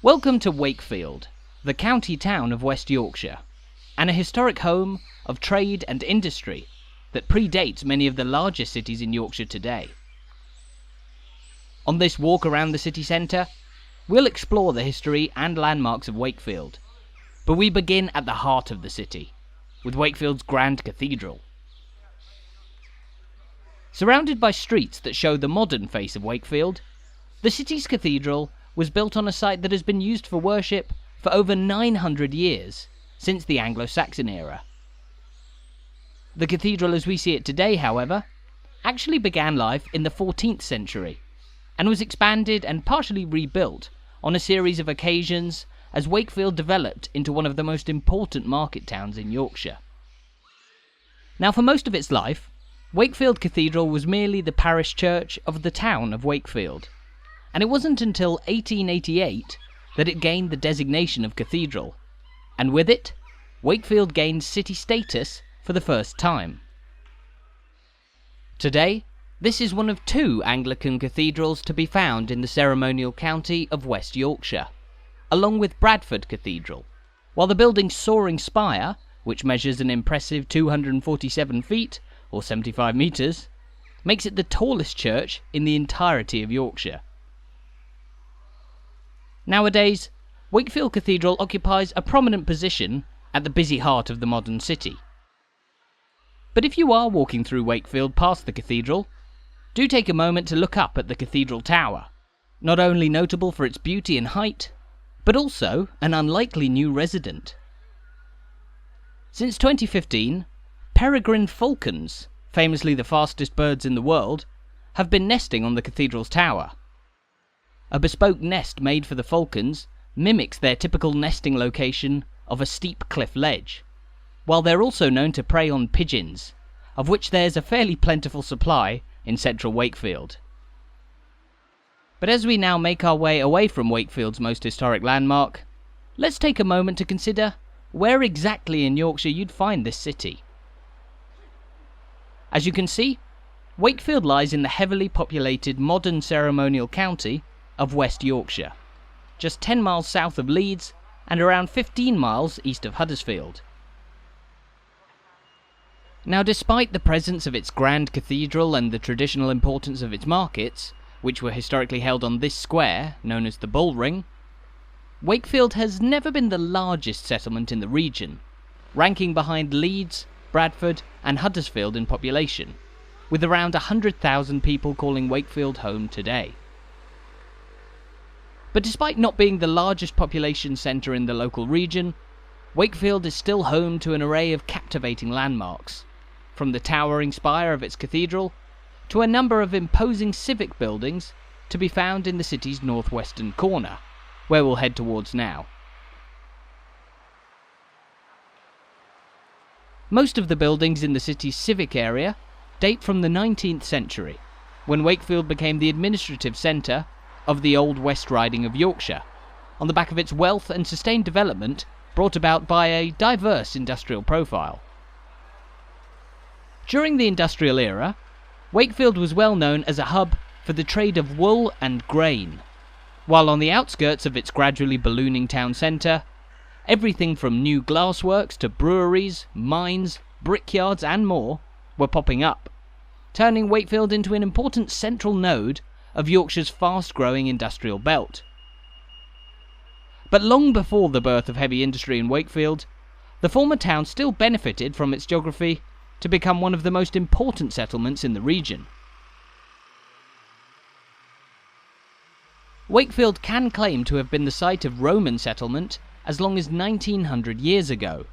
Welcome to Wakefield, the county town of West Yorkshire, and a historic home of trade and industry that predates many of the largest cities in Yorkshire today. On this walk around the city centre, we'll explore the history and landmarks of Wakefield, but we begin at the heart of the city, with Wakefield's grand cathedral. Surrounded by streets that show the modern face of Wakefield, the city's cathedral was built on a site that has been used for worship for over 900 years, since the Anglo-Saxon era. The cathedral as we see it today, however, actually began life in the 14th century, and was expanded and partially rebuilt on a series of occasions as Wakefield developed into one of the most important market towns in Yorkshire. Now, for most of its life, Wakefield Cathedral was merely the parish church of the town of Wakefield, and it wasn't until 1888 that it gained the designation of cathedral, and with it, Wakefield gained city status for the first time. Today, this is one of two Anglican cathedrals to be found in the ceremonial county of West Yorkshire, along with Bradford Cathedral, while the building's soaring spire, which measures an impressive 247 feet, or 75 metres, makes it the tallest church in the entirety of Yorkshire. Nowadays, Wakefield Cathedral occupies a prominent position at the busy heart of the modern city. But if you are walking through Wakefield past the cathedral, do take a moment to look up at the cathedral tower, not only notable for its beauty and height, but also an unlikely new resident. Since 2015, peregrine falcons, famously the fastest birds in the world, have been nesting on the cathedral's tower. A bespoke nest made for the falcons mimics their typical nesting location of a steep cliff ledge, while they're also known to prey on pigeons, of which there's a fairly plentiful supply in central Wakefield. But as we now make our way away from Wakefield's most historic landmark, let's take a moment to consider where exactly in Yorkshire you'd find this city. As you can see, Wakefield lies in the heavily populated modern ceremonial county of West Yorkshire, just 10 miles south of Leeds and around 15 miles east of Huddersfield. Now, despite the presence of its grand cathedral and the traditional importance of its markets, which were historically held on this square, known as the Bull Ring, Wakefield has never been the largest settlement in the region, ranking behind Leeds, Bradford and Huddersfield in population, with around 100,000 people calling Wakefield home today. But despite not being the largest population centre in the local region, Wakefield is still home to an array of captivating landmarks, from the towering spire of its cathedral to a number of imposing civic buildings to be found in the city's northwestern corner, where we'll head towards now. Most of the buildings in the city's civic area date from the 19th century, when Wakefield became the administrative centre of the old West Riding of Yorkshire, on the back of its wealth and sustained development brought about by a diverse industrial profile. During the industrial era, Wakefield was well known as a hub for the trade of wool and grain, while on the outskirts of its gradually ballooning town centre, everything from new glassworks to breweries, mines, brickyards and more were popping up, turning Wakefield into an important central node of Yorkshire's fast-growing industrial belt. But long before the birth of heavy industry in Wakefield, the former town still benefited from its geography to become one of the most important settlements in the region. Wakefield can claim to have been the site of Roman settlement as long as 1900 years ago,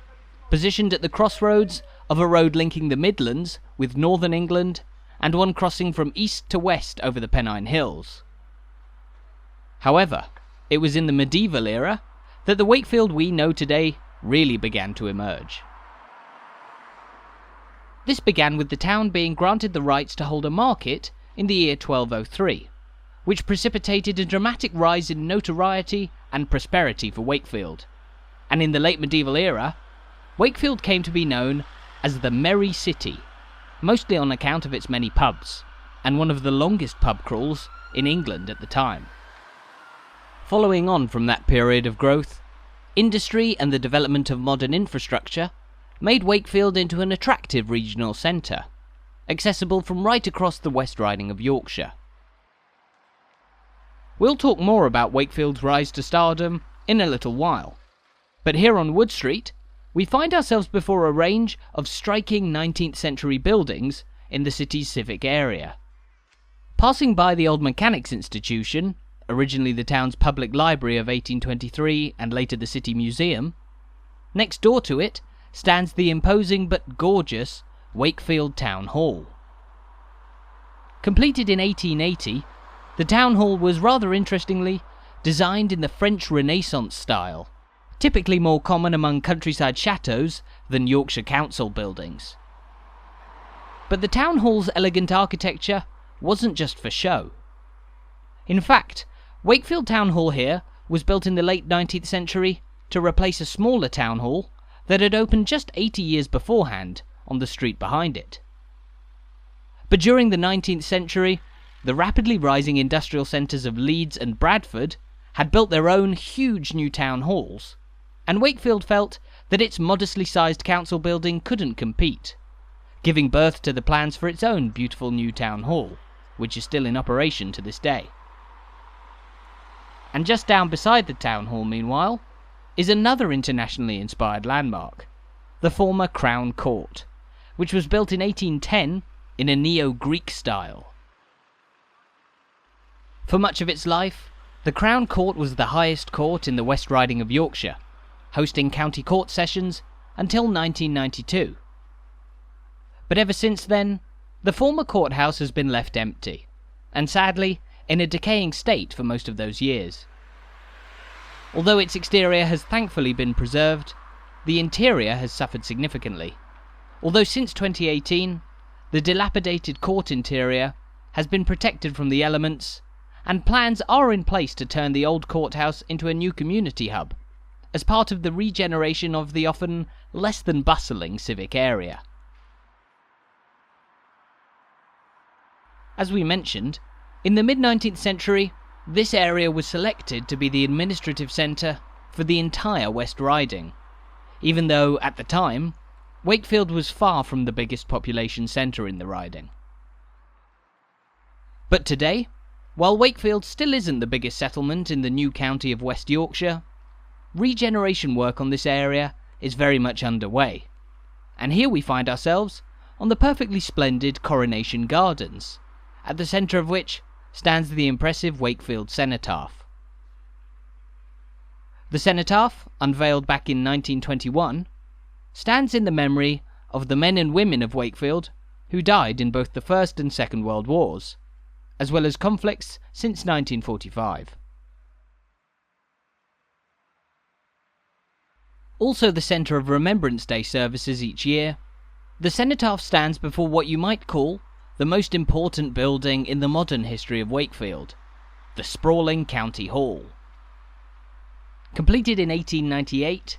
positioned at the crossroads of a road linking the Midlands with northern England and one crossing from east to west over the Pennine Hills. However, it was in the medieval era that the Wakefield we know today really began to emerge. This began with the town being granted the rights to hold a market in the year 1203, which precipitated a dramatic rise in notoriety and prosperity for Wakefield, and in the late medieval era, Wakefield came to be known as the Merry City, mostly on account of its many pubs, and one of the longest pub crawls in England at the time. Following on from that period of growth, industry and the development of modern infrastructure made Wakefield into an attractive regional centre, accessible from right across the West Riding of Yorkshire. We'll talk more about Wakefield's rise to stardom in a little while, but here on Wood Street, we find ourselves before a range of striking 19th century buildings in the city's civic area. Passing by the old Mechanics' Institution, originally the town's public library of 1823 and later the City Museum, next door to it stands the imposing but gorgeous Wakefield Town Hall. Completed in 1880, the Town Hall was rather interestingly designed in the French Renaissance style, typically more common among countryside chateaux than Yorkshire council buildings. But the Town Hall's elegant architecture wasn't just for show. In fact, Wakefield Town Hall here was built in the late 19th century to replace a smaller town hall that had opened just 80 years beforehand on the street behind it. But during the 19th century, the rapidly rising industrial centres of Leeds and Bradford had built their own huge new town halls, and Wakefield felt that its modestly sized council building couldn't compete, giving birth to the plans for its own beautiful new town hall, which is still in operation to this day. And just down beside the town hall, meanwhile, is another internationally inspired landmark, the former Crown Court, which was built in 1810 in a neo-Greek style. For much of its life, the Crown Court was the highest court in the West Riding of Yorkshire, hosting county court sessions until 1992. But ever since then, the former courthouse has been left empty, and sadly, in a decaying state for most of those years. Although its exterior has thankfully been preserved, the interior has suffered significantly. Although since 2018, the dilapidated court interior has been protected from the elements, and plans are in place to turn the old courthouse into a new community hub, as part of the regeneration of the often less than bustling civic area. As we mentioned, in the mid-19th century, this area was selected to be the administrative centre for the entire West Riding, even though, at the time, Wakefield was far from the biggest population centre in the riding. But today, while Wakefield still isn't the biggest settlement in the new county of West Yorkshire, regeneration work on this area is very much underway, and here we find ourselves on the perfectly splendid Coronation Gardens, at the centre of which stands the impressive Wakefield Cenotaph. The cenotaph, unveiled back in 1921, stands in the memory of the men and women of Wakefield who died in both the First and Second World Wars, as well as conflicts since 1945. Also the centre of Remembrance Day services each year, the cenotaph stands before what you might call the most important building in the modern history of Wakefield, the sprawling County Hall. Completed in 1898,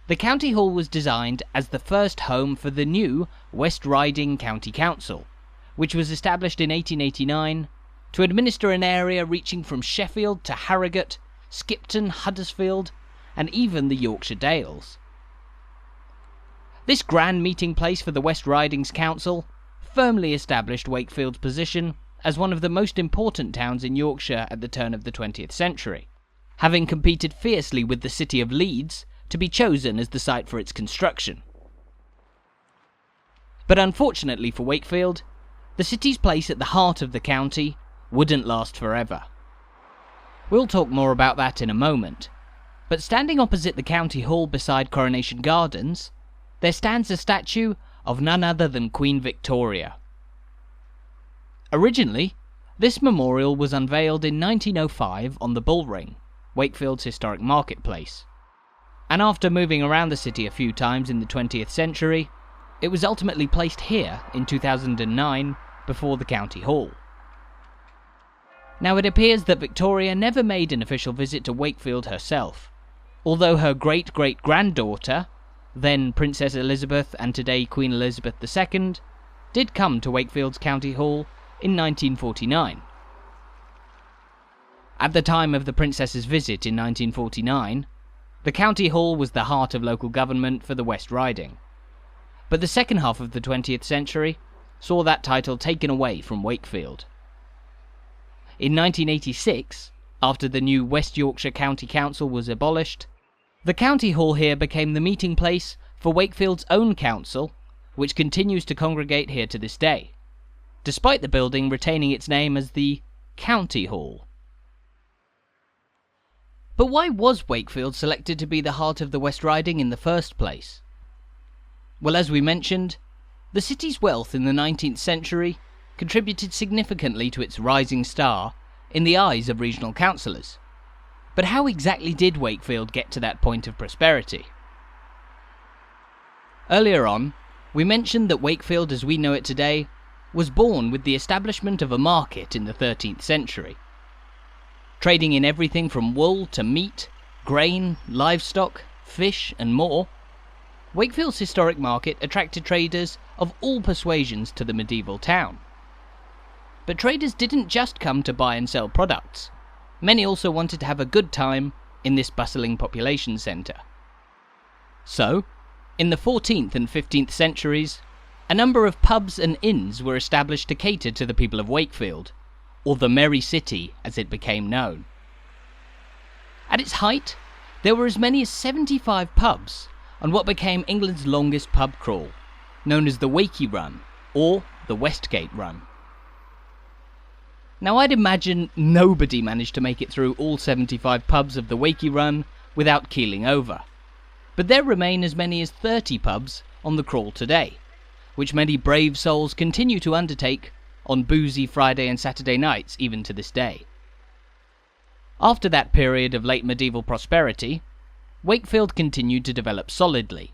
the County Hall was designed as the first home for the new West Riding County Council, which was established in 1889 to administer an area reaching from Sheffield to Harrogate, Skipton, Huddersfield, and even the Yorkshire Dales. This grand meeting place for the West Riding's council firmly established Wakefield's position as one of the most important towns in Yorkshire at the turn of the 20th century, having competed fiercely with the city of Leeds to be chosen as the site for its construction. But unfortunately for Wakefield, the city's place at the heart of the county wouldn't last forever. We'll talk more about that in a moment, but standing opposite the County Hall beside Coronation Gardens, there stands a statue of none other than Queen Victoria. Originally, this memorial was unveiled in 1905 on the Bull Ring, Wakefield's historic marketplace, and after moving around the city a few times in the 20th century, it was ultimately placed here in 2009 before the County Hall. Now it appears that Victoria never made an official visit to Wakefield herself, although her great-great-granddaughter, then Princess Elizabeth and today Queen Elizabeth II, did come to Wakefield's County Hall in 1949. At the time of the princess's visit in 1949, the county hall was the heart of local government for the West Riding. But the second half of the 20th century saw that title taken away from Wakefield. In 1986, after the new West Yorkshire County Council was abolished, the county hall here became the meeting place for Wakefield's own council, which continues to congregate here to this day, despite the building retaining its name as the County Hall. But why was Wakefield selected to be the heart of the West Riding in the first place? Well, as we mentioned, the city's wealth in the 19th century contributed significantly to its rising star in the eyes of regional councillors. But how exactly did Wakefield get to that point of prosperity? Earlier on, we mentioned that Wakefield as we know it today was born with the establishment of a market in the 13th century. Trading in everything from wool to meat, grain, livestock, fish and more, Wakefield's historic market attracted traders of all persuasions to the medieval town. But traders didn't just come to buy and sell products. Many also wanted to have a good time in this bustling population centre. So, in the 14th and 15th centuries, a number of pubs and inns were established to cater to the people of Wakefield, or the Merry City as it became known. At its height, there were as many as 75 pubs on what became England's longest pub crawl, known as the Wakey Run, or the Westgate Run. Now I'd imagine nobody managed to make it through all 75 pubs of the Wakey Run without keeling over, but there remain as many as 30 pubs on the crawl today, which many brave souls continue to undertake on boozy Friday and Saturday nights even to this day. After that period of late medieval prosperity, Wakefield continued to develop solidly,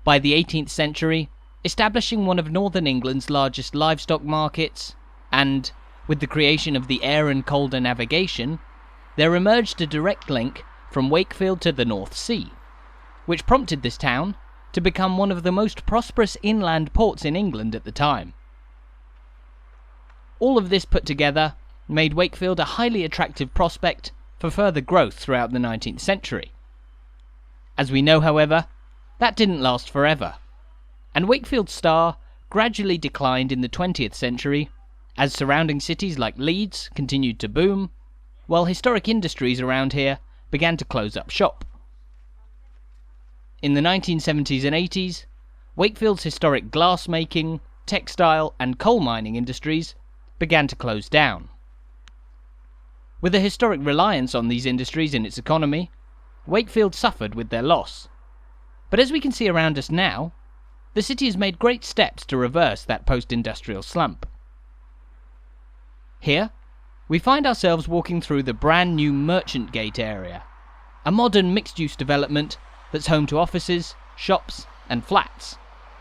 by the 18th century establishing one of northern England's largest livestock markets, and, with the creation of the air and colder navigation, there emerged a direct link from Wakefield to the North Sea, which prompted this town to become one of the most prosperous inland ports in England at the time. All of this put together made Wakefield a highly attractive prospect for further growth throughout the 19th century. As we know, however, that didn't last forever, and Wakefield's star gradually declined in the 20th century as surrounding cities like Leeds continued to boom, while historic industries around here began to close up shop. In the 1970s and 80s, Wakefield's historic glass-making, textile and coal mining industries began to close down. With a historic reliance on these industries in its economy, Wakefield suffered with their loss. But as we can see around us now, the city has made great steps to reverse that post-industrial slump. Here, we find ourselves walking through the brand new Merchant Gate area, a modern mixed-use development that's home to offices, shops and flats,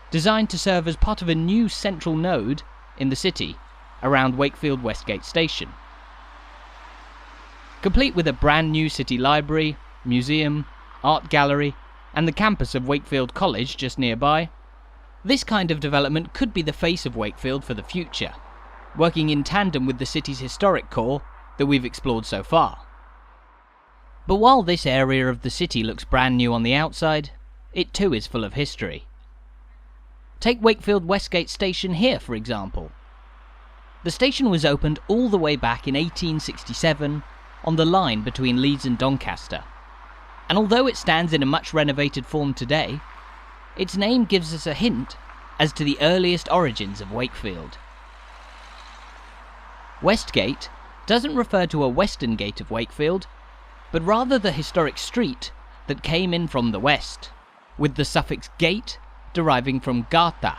designed to serve as part of a new central node in the city around Wakefield Westgate station. Complete with a brand new city library, museum, art gallery and the campus of Wakefield College just nearby, this kind of development could be the face of Wakefield for the future, working in tandem with the city's historic core that we've explored so far. But while this area of the city looks brand new on the outside, it too is full of history. Take Wakefield Westgate Station here, for example. The station was opened all the way back in 1867 on the line between Leeds and Doncaster, and although it stands in a much renovated form today, its name gives us a hint as to the earliest origins of Wakefield. Westgate doesn't refer to a western gate of Wakefield, but rather the historic street that came in from the west, with the suffix gate deriving from gata,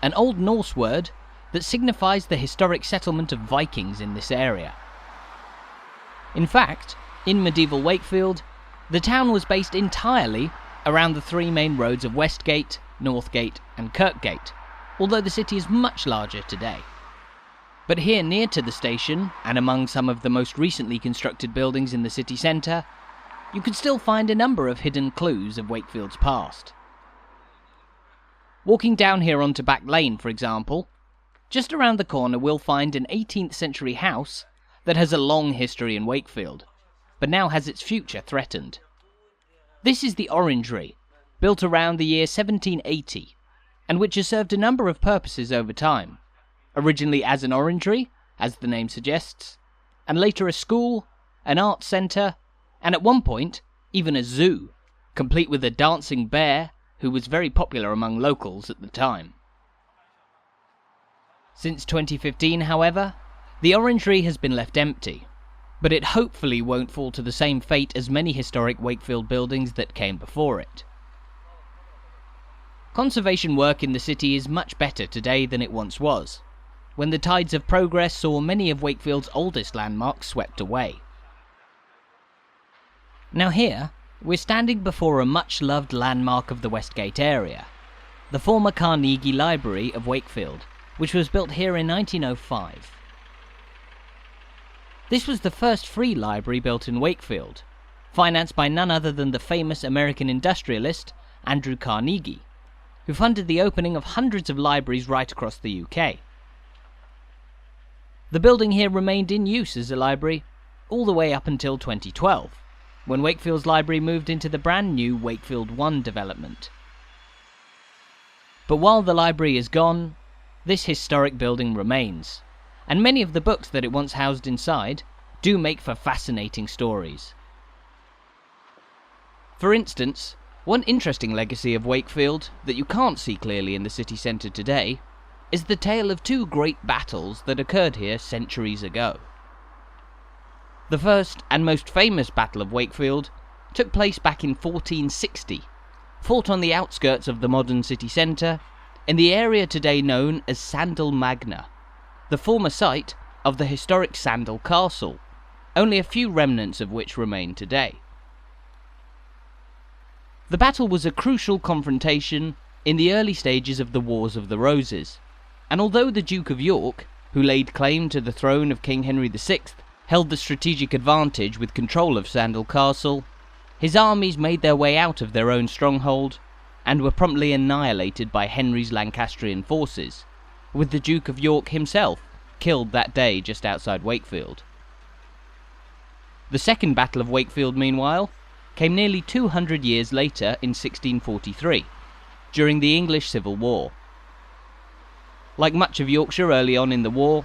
an Old Norse word that signifies the historic settlement of Vikings in this area. In fact, in medieval Wakefield, the town was based entirely around the three main roads of Westgate, Northgate and Kirkgate, although the city is much larger today. But here near to the station, and among some of the most recently constructed buildings in the city centre, you can still find a number of hidden clues of Wakefield's past. Walking down here onto Back Lane, for example, just around the corner we'll find an 18th century house that has a long history in Wakefield, but now has its future threatened. This is the Orangery, built around the year 1780, and which has served a number of purposes over time, originally as an orangery, as the name suggests, and later a school, an arts centre, and at one point, even a zoo, complete with a dancing bear, who was very popular among locals at the time. Since 2015, however, the Orangery has been left empty, but it hopefully won't fall to the same fate as many historic Wakefield buildings that came before it. Conservation work in the city is much better today than it once was, when the tides of progress saw many of Wakefield's oldest landmarks swept away. Now here, we're standing before a much-loved landmark of the Westgate area, the former Carnegie Library of Wakefield, which was built here in 1905. This was the first free library built in Wakefield, financed by none other than the famous American industrialist Andrew Carnegie, who funded the opening of hundreds of libraries right across the UK. The building here remained in use as a library all the way up until 2012, when Wakefield's library moved into the brand new Wakefield 1 development. But while the library is gone, this historic building remains, and many of the books that it once housed inside do make for fascinating stories. For instance, one interesting legacy of Wakefield that you can't see clearly in the city centre today is the tale of two great battles that occurred here centuries ago. The first and most famous Battle of Wakefield took place back in 1460, fought on the outskirts of the modern city centre, in the area today known as Sandal Magna, the former site of the historic Sandal Castle, only a few remnants of which remain today. The battle was a crucial confrontation in the early stages of the Wars of the Roses, and although the Duke of York, who laid claim to the throne of King Henry VI, held the strategic advantage with control of Sandal Castle, his armies made their way out of their own stronghold and were promptly annihilated by Henry's Lancastrian forces, with the Duke of York himself killed that day just outside Wakefield. The Second Battle of Wakefield, meanwhile, came nearly 200 years later in 1643, during the English Civil War. Like much of Yorkshire early on in the war,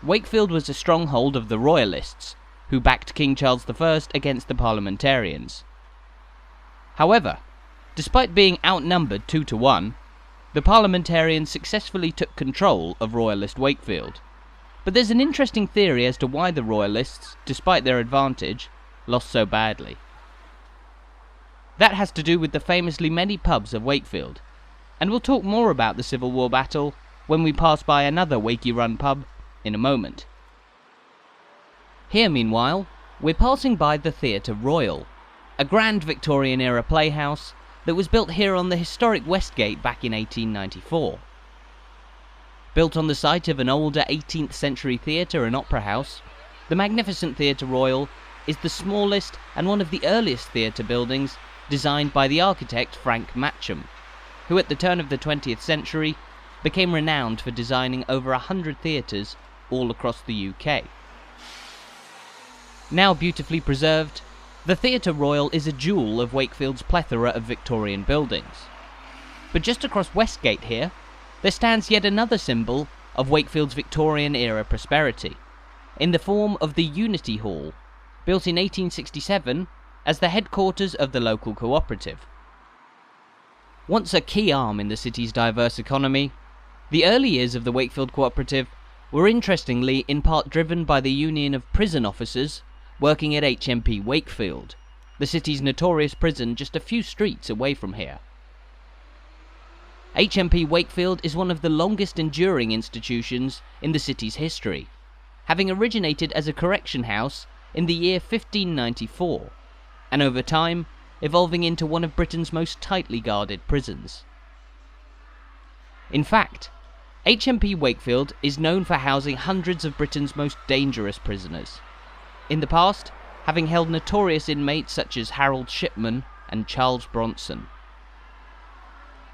Wakefield was a stronghold of the Royalists, who backed King Charles I against the Parliamentarians. However, despite being outnumbered 2-1, the Parliamentarians successfully took control of Royalist Wakefield. But there's an interesting theory as to why the Royalists, despite their advantage, lost so badly. That has to do with the famously many pubs of Wakefield, and we'll talk more about the Civil War battle when we pass by another Wakey Run pub in a moment. Here, meanwhile, we're passing by the Theatre Royal, a grand Victorian-era playhouse that was built here on the historic Westgate back in 1894. Built on the site of an older 18th century theatre and opera house, the magnificent Theatre Royal is the smallest and one of the earliest theatre buildings designed by the architect Frank Matcham, who at the turn of the 20th century became renowned for designing over 100 theatres all across the UK. Now beautifully preserved, the Theatre Royal is a jewel of Wakefield's plethora of Victorian buildings. But just across Westgate here, there stands yet another symbol of Wakefield's Victorian-era prosperity, in the form of the Unity Hall, built in 1867 as the headquarters of the local cooperative. Once a key arm in the city's diverse economy, the early years of the Wakefield Cooperative were interestingly in part driven by the union of prison officers working at HMP Wakefield, the city's notorious prison just a few streets away from here. HMP Wakefield is one of the longest enduring institutions in the city's history, having originated as a correction house in the year 1594, and over time evolving into one of Britain's most tightly guarded prisons. In fact, HMP Wakefield is known for housing hundreds of Britain's most dangerous prisoners, in the past having held notorious inmates such as Harold Shipman and Charles Bronson.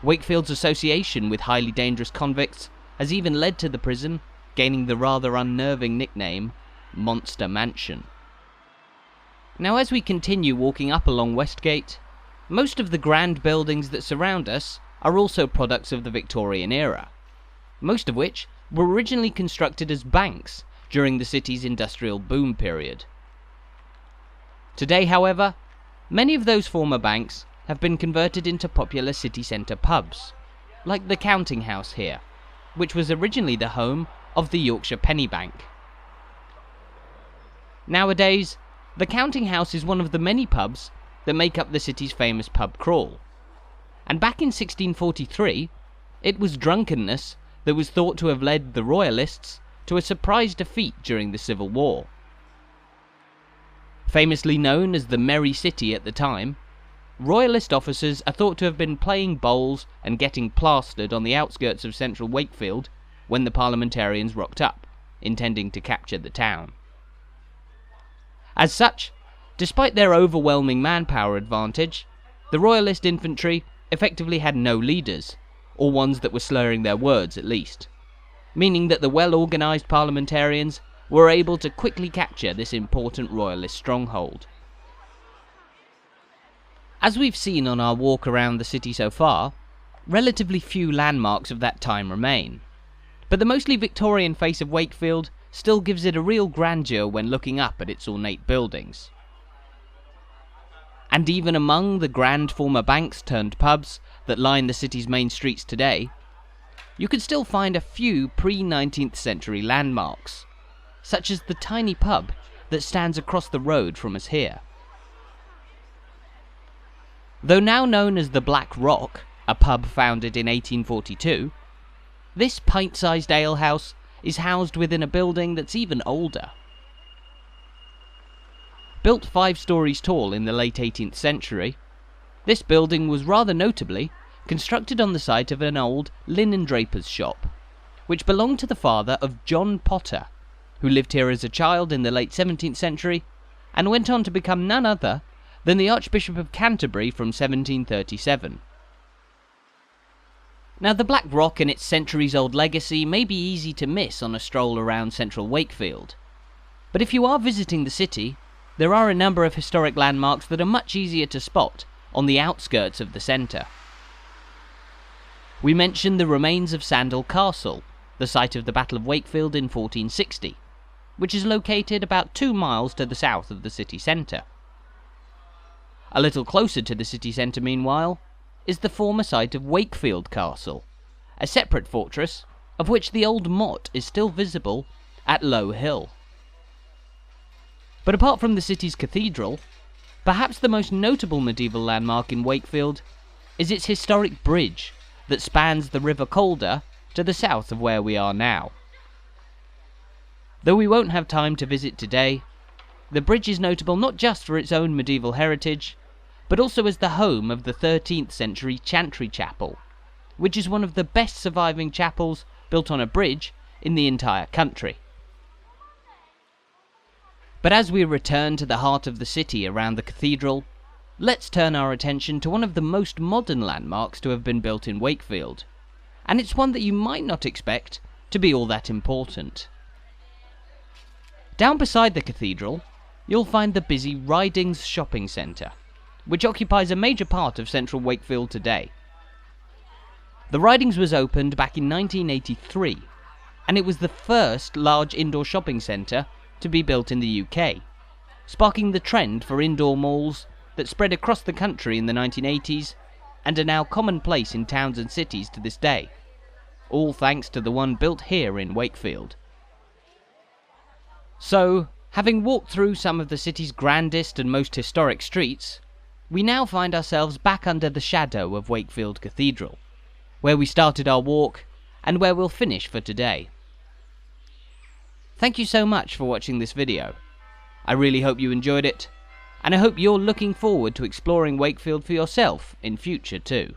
Wakefield's association with highly dangerous convicts has even led to the prison gaining the rather unnerving nickname monster mansion. Now, as we continue walking up along Westgate, most of the grand buildings that surround us are also products of the Victorian era, most of which were originally constructed as banks during the city's industrial boom period. Today, however, many of those former banks have been converted into popular city centre pubs, like the Counting House here, which was originally the home of the Yorkshire Penny Bank. Nowadays, the Counting House is one of the many pubs that make up the city's famous pub crawl, and back in 1643, it was drunkenness that was thought to have led the Royalists to a surprise defeat during the Civil War. Famously known as the Merry City at the time, Royalist officers are thought to have been playing bowls and getting plastered on the outskirts of central Wakefield when the parliamentarians rocked up, intending to capture the town. As such, despite their overwhelming manpower advantage, the Royalist infantry effectively had no leaders, or ones that were slurring their words at least, meaning that the well-organised parliamentarians were able to quickly capture this important Royalist stronghold. As we've seen on our walk around the city so far, relatively few landmarks of that time remain, but the mostly Victorian face of Wakefield still gives it a real grandeur when looking up at its ornate buildings. And even among the grand former banks turned pubs that line the city's main streets today, you could still find a few pre-19th century landmarks, such as the tiny pub that stands across the road from us here. Though now known as the Black Rock, a pub founded in 1842, this pint-sized alehouse is housed within a building that's even older. Built 5 stories tall in the late 18th century, this building was rather notably constructed on the site of an old linen draper's shop, which belonged to the father of John Potter, who lived here as a child in the late 17th century and went on to become none other than the Archbishop of Canterbury from 1737. Now, the Black Rock and its centuries-old legacy may be easy to miss on a stroll around central Wakefield, but if you are visiting the city, there are a number of historic landmarks that are much easier to spot on the outskirts of the centre. We mentioned the remains of Sandal Castle, the site of the Battle of Wakefield in 1460, which is located about 2 miles to the south of the city centre. A little closer to the city centre, meanwhile, is the former site of Wakefield Castle, a separate fortress of which the old motte is still visible at Low Hill. But apart from the city's cathedral, perhaps the most notable medieval landmark in Wakefield is its historic bridge that spans the River Calder to the south of where we are now. Though we won't have time to visit today, the bridge is notable not just for its own medieval heritage, but also as the home of the 13th century Chantry Chapel, which is one of the best surviving chapels built on a bridge in the entire country. But as we return to the heart of the city around the cathedral, let's turn our attention to one of the most modern landmarks to have been built in Wakefield, and it's one that you might not expect to be all that important. Down beside the cathedral, you'll find the busy Ridings shopping centre, which occupies a major part of central Wakefield today. The Ridings was opened back in 1983, and it was the first large indoor shopping centre to be built in the UK, sparking the trend for indoor malls that spread across the country in the 1980s and are now commonplace in towns and cities to this day, all thanks to the one built here in Wakefield. So, having walked through some of the city's grandest and most historic streets, we now find ourselves back under the shadow of Wakefield Cathedral, where we started our walk and where we'll finish for today. Thank you so much for watching this video. I really hope you enjoyed it, and I hope you're looking forward to exploring Wakefield for yourself in future too.